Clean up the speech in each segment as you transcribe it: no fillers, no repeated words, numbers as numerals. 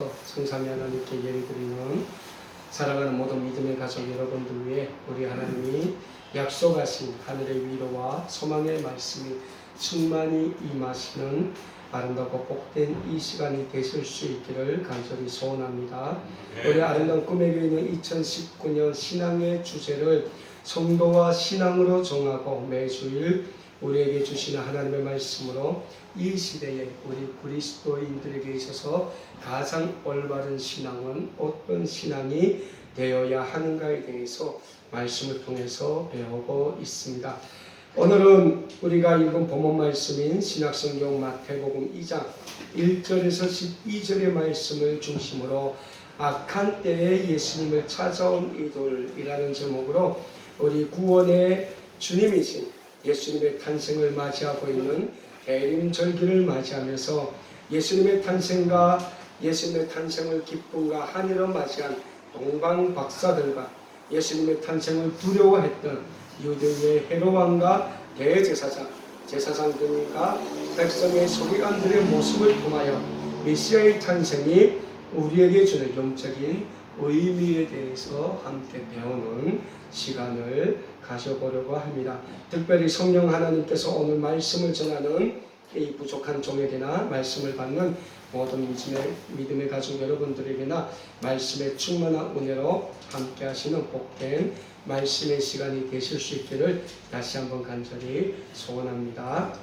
성삼위 하나님께 예배드리는 사랑하는 모든 믿음의 가족 여러분들 위해 우리 하나님이 약속하신 하늘의 위로와 소망의 말씀이 충만히 임하시는 아름답고 복된 이 시간이 되실 수 있기를 간절히 소원합니다. 우리 아름다운 꿈의 교회는 2019년 신앙의 주제를 성도와 신앙으로 정하고 매주일 우리에게 주시는 하나님의 말씀으로 이 시대에 우리 그리스도인들에게 있어서 가장 올바른 신앙은 어떤 신앙이 되어야 하는가에 대해서 말씀을 통해서 배우고 있습니다. 오늘은 우리가 읽은 본문 말씀인 신약성경 마태복음 2장 1절에서 12절의 말씀을 중심으로 악한 때에 예수님을 찾아온 이들이라는 제목으로 우리 구원의 주님이신 예수님의 탄생을 맞이하고 있는 대림절기를 맞이하면서 예수님의 탄생과 예수님의 탄생을 기쁨과 한이로 맞이한 동방 박사들과 예수님의 탄생을 두려워했던 유대의 헤롯왕과 대제사장, 제사장들과 백성의 서기관들의 모습을 통하여 메시아의 탄생이 우리에게 주는 영적인 의미에 대해서 함께 배우는 시간을 가져보려고 합니다. 특별히 성령 하나님께서 오늘 말씀을 전하는 이 부족한 종에게나 말씀을 받는 모든 믿음의 가족 여러분들에게나 말씀의 충만한 은혜로 함께 하시는 복된 말씀의 시간이 되실 수 있기를 다시 한번 간절히 소원합니다.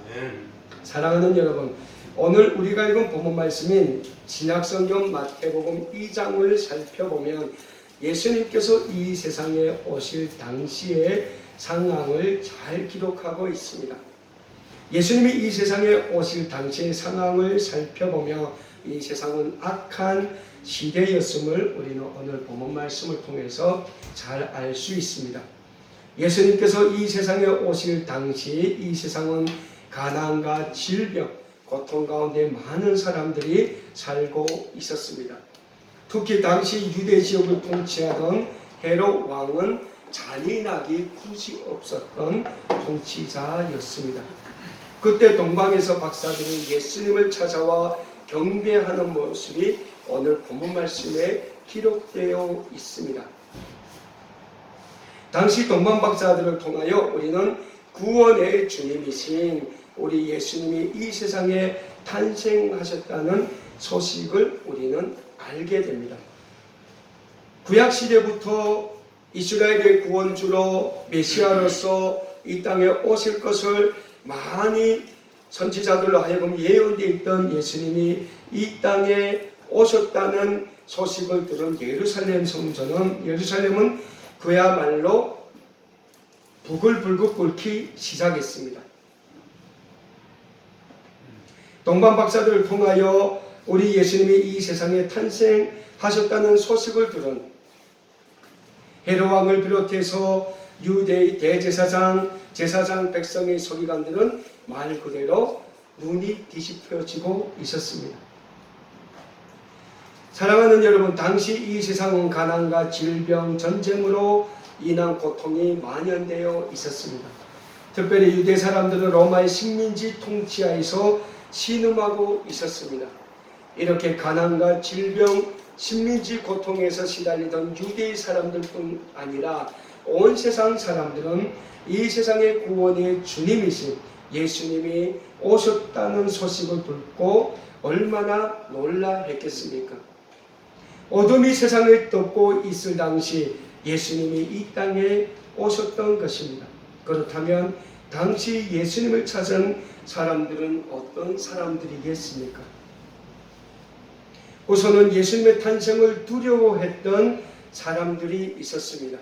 사랑하는 여러분, 오늘 우리가 읽은 본문 말씀인 신약성경 마태복음 2장을 살펴보면 예수님께서 이 세상에 오실 당시의 상황을 잘 기록하고 있습니다. 예수님이 이 세상에 오실 당시의 상황을 살펴보며 이 세상은 악한 시대였음을 우리는 오늘 본문 말씀을 통해서 잘 알 수 있습니다. 예수님께서 이 세상에 오실 당시 이 세상은 가난과 질병, 고통 가운데 많은 사람들이 살고 있었습니다. 특히 당시 유대 지역을 통치하던 헤롯 왕은 잔인하기 굳이 없었던 통치자였습니다. 그때 동방에서 박사들이 예수님을 찾아와 경배하는 모습이 오늘 본문 말씀에 기록되어 있습니다. 당시 동방 박사들을 통하여 우리는 구원의 주님이신 우리 예수님이 이 세상에 탄생하셨다는 소식을 우리는 알게 됩니다. 구약시대부터 이스라엘의 구원주로 메시아로서 이 땅에 오실 것을 많이 선지자들로 하여금 예언되어 있던 예수님이 이 땅에 오셨다는 소식을 들은 예루살렘은 그야말로 부글부글 끓기 시작했습니다. 동방 박사들을 통하여 우리 예수님이 이 세상에 탄생하셨다는 소식을 들은 헤롯 왕을 비롯해서 유대의 대제사장, 제사장, 백성의 서기관들은 말 그대로 눈이 뒤집혀지고 있었습니다. 사랑하는 여러분, 당시 이 세상은 가난과 질병, 전쟁으로 인한 고통이 만연되어 있었습니다. 특별히 유대 사람들은 로마의 식민지 통치하에서 신음하고 있었습니다. 이렇게 가난과 질병, 식민지 고통에서 시달리던 유대의 사람들뿐 아니라 온 세상 사람들은 이 세상의 구원의 주님이신 예수님이 오셨다는 소식을 듣고 얼마나 놀라했겠습니까? 어둠이 세상을 덮고 있을 당시 예수님이 이 땅에 오셨던 것입니다. 그렇다면 당시 예수님을 찾은 사람들은 어떤 사람들이겠습니까? 우선은 예수님의 탄생을 두려워했던 사람들이 있었습니다.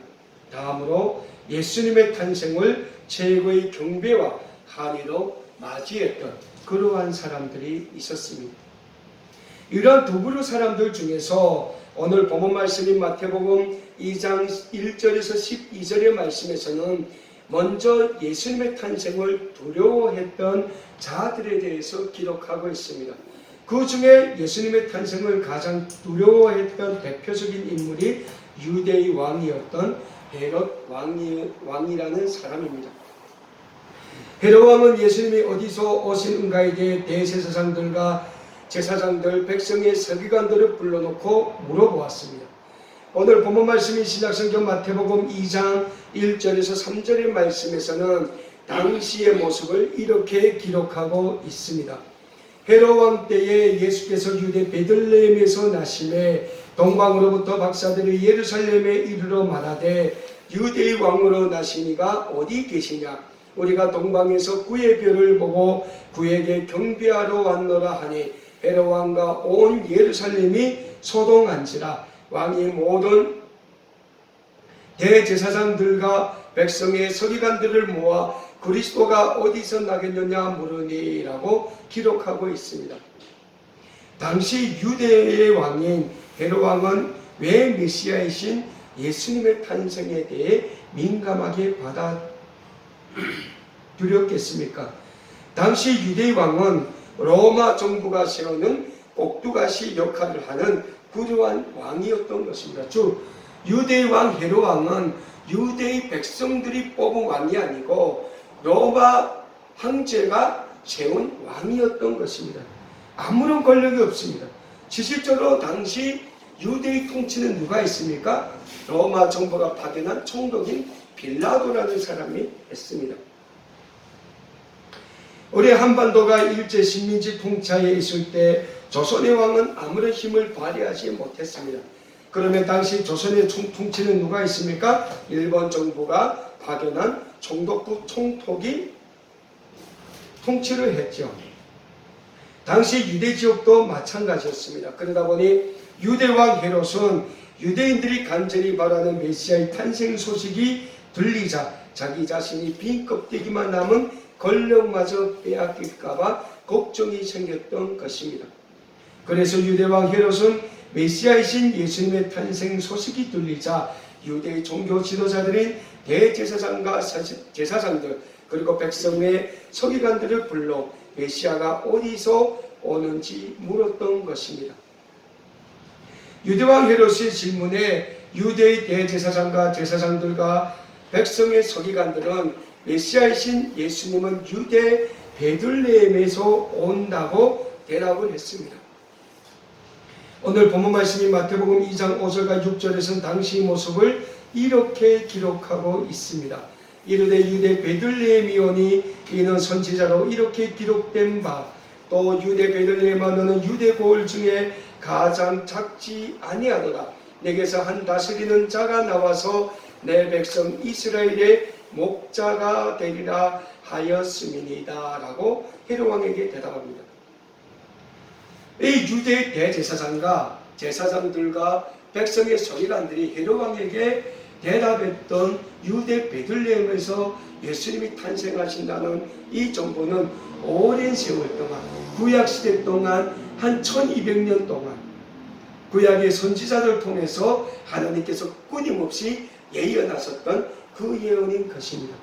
다음으로 예수님의 탄생을 최고의 경배와 한의로 맞이했던 그러한 사람들이 있었습니다. 이러한 두 부류 사람들 중에서 오늘 본문 말씀인 마태복음 2장 1절에서 12절의 말씀에서는 먼저 예수님의 탄생을 두려워했던 자들에 대해서 기록하고 있습니다. 그 중에 예수님의 탄생을 가장 두려워했던 대표적인 인물이 유대의 왕이었던 헤롯 왕이라는 사람입니다. 헤롯 왕은 예수님이 어디서 오시는가에 대해 대제사장들과 제사장들, 백성의 서기관들을 불러놓고 물어보았습니다. 오늘 본문 말씀인 신약성경 마태복음 2장 1절에서 3절의 말씀에서는 당시의 모습을 이렇게 기록하고 있습니다. 헤롯 왕 때에 예수께서 유대 베들레헴에서 나심에 동방으로부터 박사들이 예루살렘에 이르러 말하되 유대의 왕으로 나시니가 어디 계시냐? 우리가 동방에서 그의 별을 보고 그에게 경배하러 왔노라 하니 헤롯 왕과 온 예루살렘이 소동한지라. 왕이 모든 대제사장들과 백성의 서기관들을 모아 그리스도가 어디서 나겠느냐 물으니라고 기록하고 있습니다. 당시 유대의 왕인 헤롯 왕은 왜 메시아이신 예수님의 탄생에 대해 민감하게 받아들였겠습니까? 당시 유대의 왕은 로마 정부가 세우는 꼭두가시 역할을 하는 부유한 왕이었던 것입니다. 즉 유대의 왕 헤롯 왕은 유대의 백성들이 뽑은 왕이 아니고 로마 황제가 세운 왕이었던 것입니다. 아무런 권력이 없습니다. 실질적으로 당시 유대의 통치는 누가 했습니까? 로마 정부가 파견한 총독인 빌라도라는 사람이 했습니다. 우리 한반도가 일제 식민지 통치하에 있을 때 조선의 왕은 아무런 힘을 발휘하지 못했습니다. 그러면 당시 조선의 통치는 누가 있습니까? 일본 정부가 파견한 총독부 총독이 통치를 했죠. 당시 유대 지역도 마찬가지였습니다. 그러다 보니 유대왕 헤롯은 유대인들이 간절히 바라는 메시아의 탄생 소식이 들리자 자기 자신이 빈 껍데기만 남은 권력마저 빼앗길까봐 걱정이 생겼던 것입니다. 그래서 유대왕 헤롯은 메시아이신 예수님의 탄생 소식이 들리자 유대의 종교 지도자들인 대제사장과 제사장들 그리고 백성의 서기관들을 불러 메시아가 어디서 오는지 물었던 것입니다. 유대왕 헤롯의 질문에 유대의 대제사장과 제사장들과 백성의 서기관들은 메시아이신 예수님은 유대 베들레헴에서 온다고 대답을 했습니다. 오늘 본문 말씀이 마태복음 2장 5절과 6절에서는 당시의 모습을 이렇게 기록하고 있습니다. 이르되 유대 베들레헴이 오니 이는 선지자로 이렇게 기록된 바 또 유대 베들레헴아 너는 유대 고을 중에 가장 작지 아니하더라. 내게서 한 다스리는 자가 나와서 내 백성 이스라엘의 목자가 되리라 하였음이니이다 라고 헤롯 왕에게 대답합니다. 이 유대 대제사장과 제사장들과 백성의 서기관들이 헤롯 왕에게 대답했던 유대 베들레헴에서 예수님이 탄생하신다는 이 정보는 오랜 세월 동안 구약시대 동안 한 1200년 동안 구약의 선지자들을 통해서 하나님께서 끊임없이 예언하셨던 그 예언인 것입니다.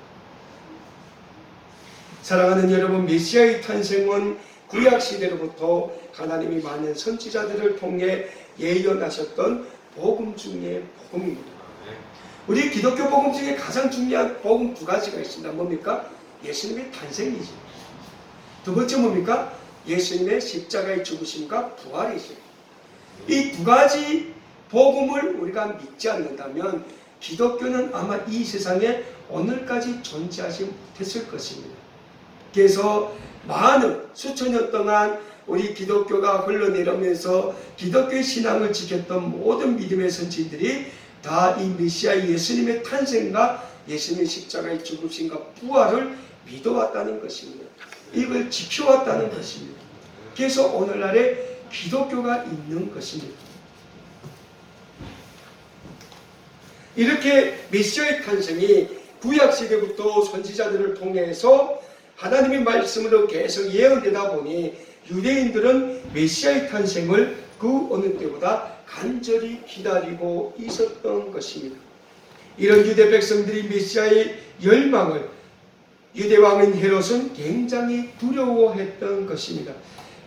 사랑하는 여러분, 메시아의 탄생은 구약시대로부터 하나님이 많은 선지자들을 통해 예언하셨던 복음 중에 복음입니다. 우리 기독교 복음 중에 가장 중요한 복음 두 가지가 있습니다. 뭡니까? 예수님의 탄생이죠. 두 번째 뭡니까? 예수님의 십자가의 죽으심과 부활이죠. 이 두 가지 복음을 우리가 믿지 않는다면 기독교는 아마 이 세상에 오늘까지 존재하지 못했을 것입니다. 그래서 많은 수천 년 동안 우리 기독교가 흘러내려오면서 기독교의 신앙을 지켰던 모든 믿음의 선지들이 다 이 메시아 예수님의 탄생과 예수님의 십자가의 죽으심과 부활을 믿어왔다는 것입니다. 이걸 지켜왔다는 것입니다. 그래서 오늘날에 기독교가 있는 것입니다. 이렇게 메시아의 탄생이 구약시대부터 선지자들을 통해서 하나님의 말씀으로 계속 예언되다 보니 유대인들은 메시아의 탄생을 그 어느 때보다 간절히 기다리고 있었던 것입니다. 이런 유대 백성들이 메시아의 열망을 유대왕인 헤롯은 굉장히 두려워했던 것입니다.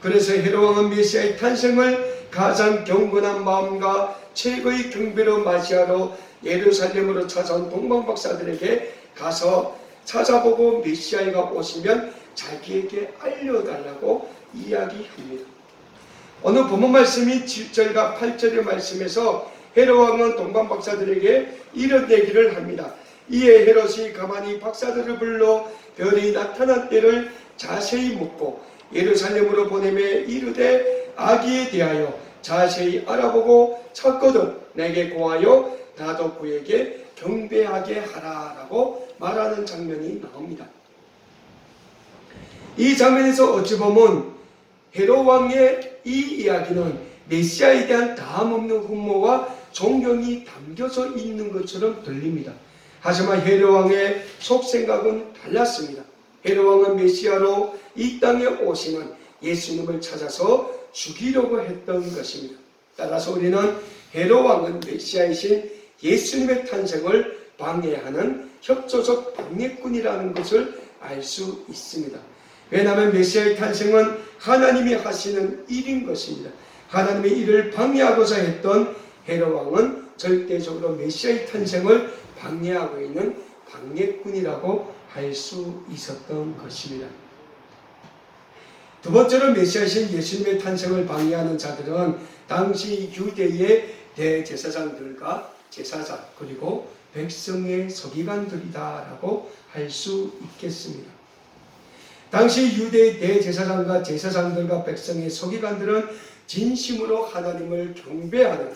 그래서 헤롯 왕은 메시아의 탄생을 가장 경건한 마음과 최고의 경배로 맞이하러 예루살렘으로 찾아온 동방박사들에게 가서 찾아보고 메시아가 오시면 자기에게 알려달라고 이야기합니다. 오늘 본문 말씀인 7절과 8절의 말씀에서 헤롯 왕은 동방 박사들에게 이런 얘기를 합니다. 이에 헤롯이 가만히 박사들을 불러 별이 나타난 때를 자세히 묻고 예루살렘으로 보내며 이르되 아기에 대하여 자세히 알아보고 찾거든 내게 고하여 나도 그에게 경배하게 하라라고 말하는 장면이 나옵니다. 이 장면에서 어찌 보면 헤롯 왕의 이 이야기는 메시아에 대한 다함없는 흠모와 존경이 담겨져 있는 것처럼 들립니다. 하지만 헤롯 왕의 속생각은 달랐습니다. 헤롯 왕은 메시아로 이 땅에 오시는 예수님을 찾아서 죽이려고 했던 것입니다. 따라서 우리는 헤롯 왕은 메시아이신 예수님의 탄생을 방해하는 협조적 방해꾼이라는 것을 알 수 있습니다. 왜냐하면 메시아의 탄생은 하나님이 하시는 일인 것입니다. 하나님의 일을 방해하고자 했던 헤롯 왕은 절대적으로 메시아의 탄생을 방해하고 있는 방해꾼이라고 할 수 있었던 것입니다. 두 번째로 메시아이신 예수님의 탄생을 방해하는 자들은 당시 유대의 대제사장들과 제사장 그리고 백성의 서기관들이다라고 할 수 있겠습니다. 당시 유대의 대제사장과 제사장들과 백성의 서기관들은 진심으로 하나님을 경배하는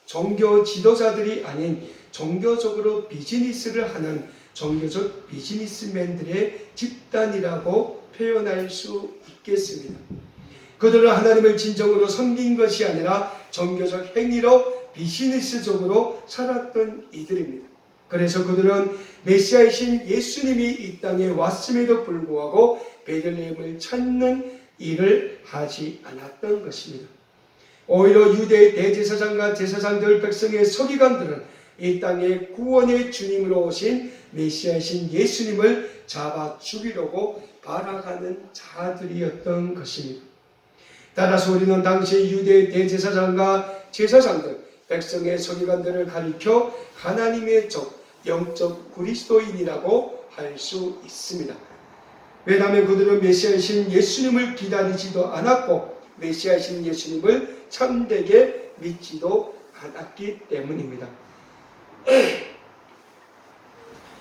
종교 지도자들이 아닌 종교적으로 비즈니스를 하는 종교적 비즈니스맨들의 집단이라고 표현할 수 있겠습니다. 그들은 하나님을 진정으로 섬긴 것이 아니라 종교적 행위로 비즈니스적으로 살았던 이들입니다. 그래서 그들은 메시아이신 예수님이 이 땅에 왔음에도 불구하고 베들레헴을 찾는 일을 하지 않았던 것입니다. 오히려 유대의 대제사장과 제사장들 백성의 서기관들은 이 땅에 구원의 주님으로 오신 메시아이신 예수님을 잡아 죽이려고 발악하는 자들이었던 것입니다. 따라서 우리는 당시 유대의 대제사장과 제사장들, 백성의 서기관들을 가리켜 하나님의 적, 영적 그리스도인이라고 할 수 있습니다. 왜냐하면 그들은 메시아이신 예수님을 기다리지도 않았고 메시아이신 예수님을 참되게 믿지도 않았기 때문입니다.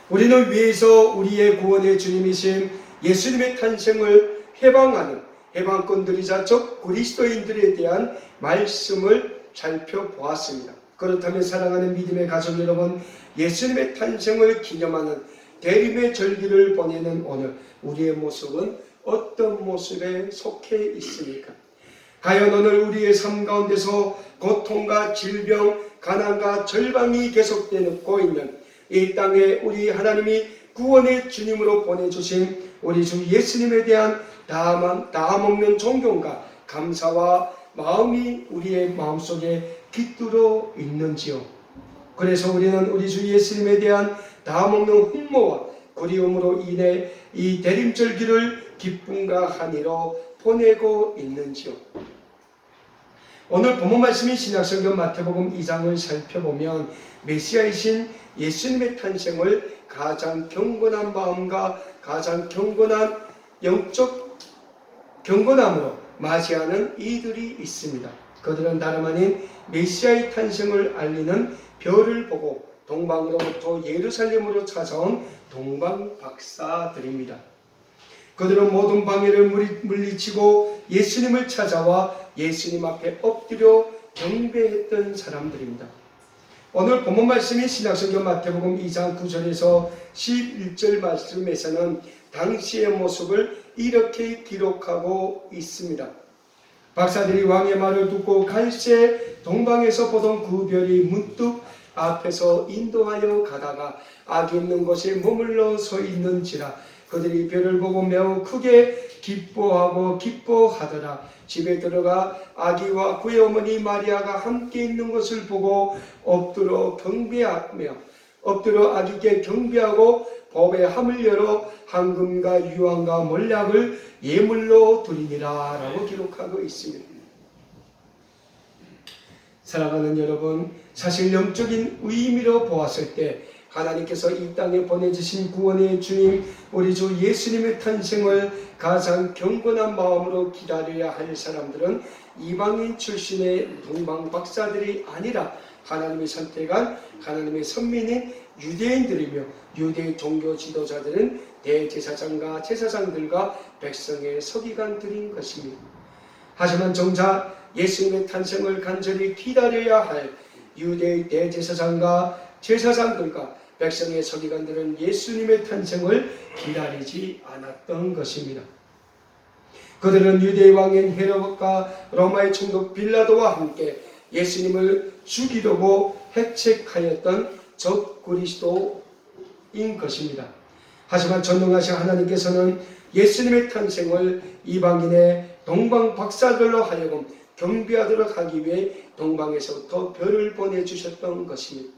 우리는 위에서 우리의 구원의 주님이신 예수님의 탄생을 해방하는 해방꾼들이자 적 그리스도인들에 대한 말씀을 살펴보았습니다. 그렇다면 사랑하는 믿음의 가족 여러분, 예수님의 탄생을 기념하는 대림의 절기를 보내는 오늘 우리의 모습은 어떤 모습에 속해 있습니까? 과연 오늘 우리의 삶 가운데서 고통과 질병, 가난과 절망이 계속되고 있는 이 땅에 우리 하나님이 구원의 주님으로 보내주신 우리 주 예수님에 대한 다함없는 존경과 감사와 마음이 우리의 마음속에 깃들어 있는지요? 그래서 우리는 우리 주 예수님에 대한 다함없는 흠모와 그리움으로 인해 이 대림절기를 기쁨과 한의로 보내고 있는지요? 오늘 본문 말씀인 신약성경 마태복음 2장을 살펴보면 메시아이신 예수님의 탄생을 가장 경건한 마음과 가장 경건한 영적 경건함으로 맞이하는 이들이 있습니다. 그들은 다름 아닌 메시아의 탄생을 알리는 별을 보고 동방으로부터 예루살렘으로 찾아온 동방 박사들입니다. 그들은 모든 방해를 물리치고 예수님을 찾아와 예수님 앞에 엎드려 경배했던 사람들입니다. 오늘 본문 말씀인 신약성경 마태복음 2장 9절에서 11절 말씀에서는 당시의 모습을 이렇게 기록하고 있습니다. 박사들이 왕의 말을 듣고 갈새 동방에서 보던 그 별이 문득 앞에서 인도하여 가다가 악이 있는 곳에 머물러 서 있는지라 그들이 별을 보고 매우 크게 기뻐하더라. 집에 들어가 아기와 그의 어머니 마리아가 함께 있는 것을 보고 엎드려 아기께 경배하고 법의 함을 열어 황금과 유황과 몰약을 예물로 드리니라 라고 기록하고 있습니다. 사랑하는 여러분, 사실 영적인 의미로 보았을 때 하나님께서 이 땅에 보내주신 구원의 주님 우리 주 예수님의 탄생을 가장 경건한 마음으로 기다려야 할 사람들은 이방인 출신의 동방 박사들이 아니라 하나님이 선택한 하나님의 선민인 유대인들이며 유대 종교 지도자들은 대제사장과 제사장들과 백성의 서기관들인 것입니다. 하지만 정작 예수님의 탄생을 간절히 기다려야 할 유대의 대제사장과 제사장들과 백성의 서기관들은 예수님의 탄생을 기다리지 않았던 것입니다. 그들은 유대의 왕인 헤롯과 로마의 총독 빌라도와 함께 예수님을 죽이려고 핵책하였던 적 그리스도인 것입니다. 하지만 전능하신 하나님께서는 예수님의 탄생을 이방인의 동방 박사들로 하여금 경배하도록 하기 위해 동방에서부터 별을 보내주셨던 것입니다.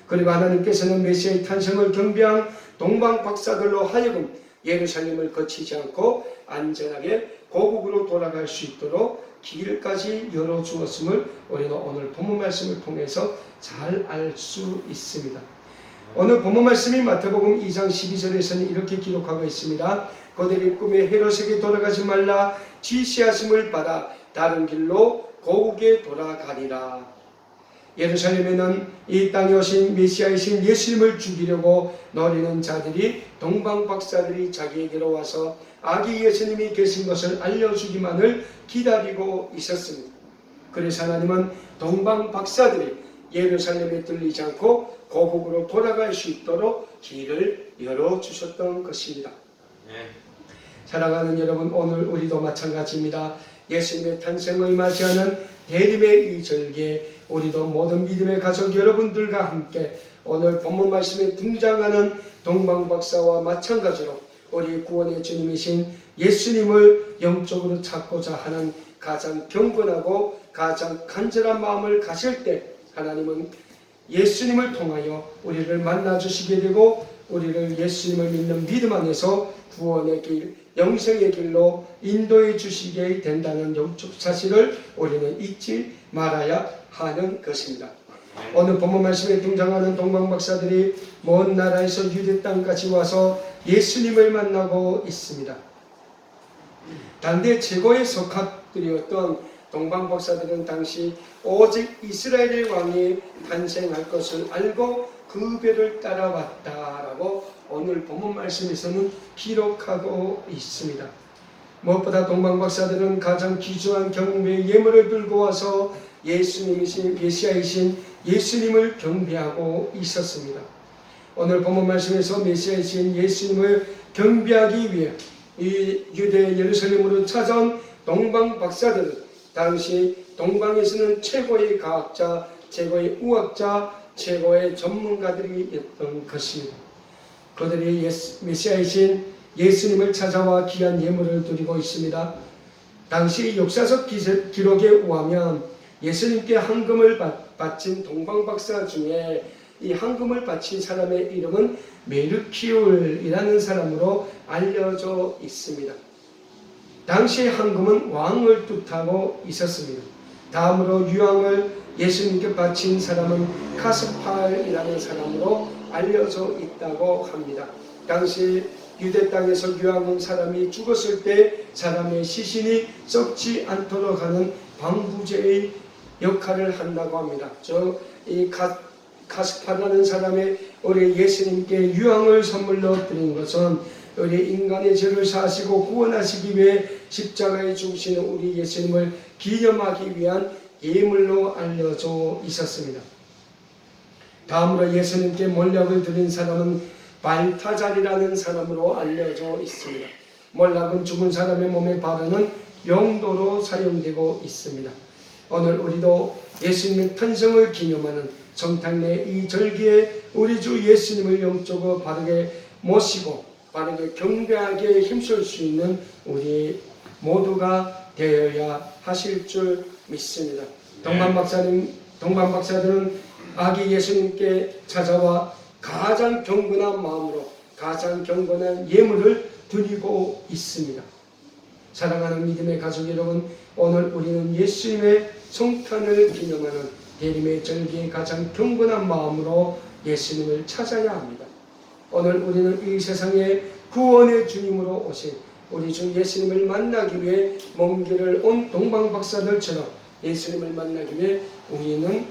그리고 하나님께서는 메시아의 탄생을 경배한 동방 박사들로 하여금 예루살렘을 거치지 않고 안전하게 고국으로 돌아갈 수 있도록 길까지 열어주었음을 우리는 오늘 본문 말씀을 통해서 잘 알 수 있습니다. 오늘 본문 말씀이 마태복음 2장 12절에서는 이렇게 기록하고 있습니다. 그들이 꿈에 헤롯에게 돌아가지 말라 지시하심을 받아 다른 길로 고국에 돌아가리라. 예루살렘에는 이 땅에 오신 메시아이신 예수님을 죽이려고 노리는 자들이 동방 박사들이 자기에게로 와서 아기 예수님이 계신 것을 알려주기만을 기다리고 있었습니다. 그래서 하나님은 동방 박사들이 예루살렘에 들리지 않고 고국으로 돌아갈 수 있도록 길을 열어주셨던 것입니다. 사랑하는 여러분, 오늘 우리도 마찬가지입니다. 예수님의 탄생을 맞이하는 대림의 이 절기에 우리도 모든 믿음의 가족 여러분들과 함께 오늘 본문 말씀에 등장하는 동방박사와 마찬가지로 우리 구원의 주님이신 예수님을 영적으로 찾고자 하는 가장 경건하고 가장 간절한 마음을 가질 때 하나님은 예수님을 통하여 우리를 만나주시게 되고 우리를 예수님을 믿는 믿음 안에서 구원의 길, 영생의 길로 인도해 주시게 된다는 영적 사실을 우리는 잊지 말아야 하는 것입니다. 오늘 본문 말씀에 등장하는 동방박사들이 먼 나라에서 유대 땅까지 와서 예수님을 만나고 있습니다. 당대 최고의 석학들이었던 동방박사들은 당시 오직 이스라엘의 왕이 탄생할 것을 알고 그 배를 따라왔다라고 오늘 본문 말씀에서는 기록하고 있습니다. 무엇보다 동방박사들은 가장 귀중한 경배의 예물을 들고 와서 예수님이신 메시아이신 예수님을 경배하고 있었습니다. 오늘 본문 말씀에서 메시아이신 예수님을 경배하기 위해 이 유대 예루살렘으로 찾아온 동방박사들은 당시 동방에서는 최고의 과학자, 최고의 우학자, 최고의 전문가들이었던 것입니다. 그들이 메시아이신 예수님을 찾아와 귀한 예물을 드리고 있습니다. 당시 역사적 기록에 의하면 예수님께 헌금을 바친 동방박사 중에 이 헌금을 바친 사람의 이름은 메르키올이라는 사람으로 알려져 있습니다. 당시 헌금은 왕을 뜻하고 있었습니다. 다음으로 유황을 예수님께 바친 사람은 카스팔이라는 사람으로 알려져 있다고 합니다. 당시 유대 땅에서 유황은 사람이 죽었을 때 사람의 시신이 썩지 않도록 하는 방부제의 역할을 한다고 합니다. 이 카스팔이라는 사람의 우리 예수님께 유황을 선물로 드린 것은 우리 인간의 죄를 사하시고 구원하시기 위해 십자가에 죽으시는 우리 예수님을 기념하기 위한 예물로 알려져 있었습니다. 다음으로 예수님께 몰락을 드린 사람은 발타잘이라는 사람으로 알려져 있습니다. 몰락은 죽은 사람의 몸에 바르는 용도로 사용되고 있습니다. 오늘 우리도 예수님의 탄생을 기념하는 성탄의 이 절기에 우리 주 예수님을 영적으로 바르게 모시고 바르게 경배하게 힘쓸 수 있는 우리 모두가 되어야 하실 줄 믿습니다. 동방박사들은 아기 예수님께 찾아와 가장 경건한 마음으로 가장 경건한 예물을 드리고 있습니다. 사랑하는 믿음의 가족 여러분, 오늘 우리는 예수님의 성탄을 기념하는 대림의 절기에 가장 경건한 마음으로 예수님을 찾아야 합니다. 오늘 우리는 이 세상에 구원의 주님으로 오신 우리 주 예수님을 만나기 위해 먼 길을 온 동방박사들처럼 예수님을 만나기 위해 우리는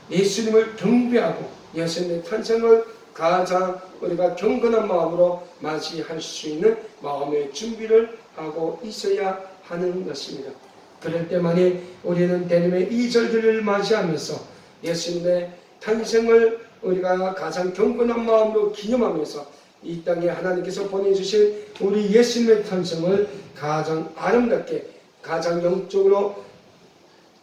예수님을 경배하고 예수님의 탄생을 가장 우리가 경건한 마음으로 맞이할 수 있는 마음의 준비를 하고 있어야 하는 것입니다. 그럴 때만이 우리는 대림의 이 절기를 맞이하면서 예수님의 탄생을 우리가 가장 경건한 마음으로 기념하면서 이 땅에 하나님께서 보내주신 우리 예수님의 탄생을 가장 아름답게 가장 영적으로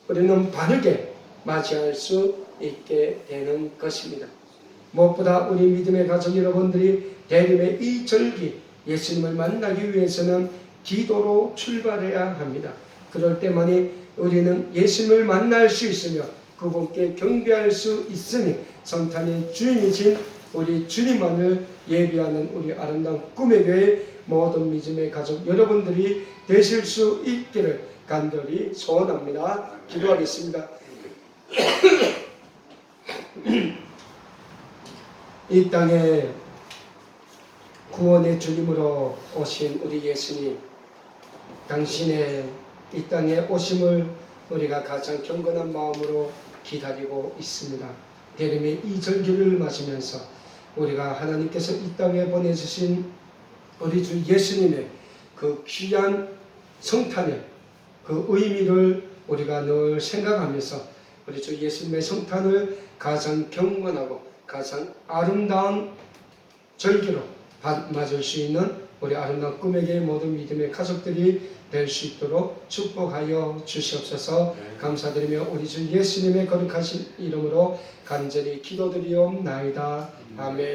우리는 바르게 맞이할 수 있게 되는 것입니다. 무엇보다 우리 믿음의 가족 여러분들이 대림의 이 절기 예수님을 만나기 위해서는 기도로 출발해야 합니다. 그럴 때만이 우리는 예수님을 만날 수 있으며 그분께 경배할 수 있으니 성탄의 주인이신 우리 주님만을 예비하는 우리 아름다운 꿈의 교회 모든 믿음의 가족 여러분들이 되실 수 있기를 간절히 소원합니다. 기도하겠습니다. 이 땅에 구원의 주님으로 오신 우리 예수님, 당신의 이 땅에 오심을 우리가 가장 경건한 마음으로 기다리고 있습니다. 대림의 이 절기를 맞으면서 우리가 하나님께서 이 땅에 보내주신 우리 주 예수님의 그 귀한 성탄의 그 의미를 우리가 늘 생각하면서 우리 주 예수님의 성탄을 가장 경건하고 가장 아름다운 절기로 맞을 수 있는 우리 아름다운 꿈에게 모든 믿음의 가족들이 될 수 있도록 축복하여 주시옵소서. 감사드리며 우리 주 예수님의 거룩하신 이름으로 간절히 기도드리옵나이다. 아멘.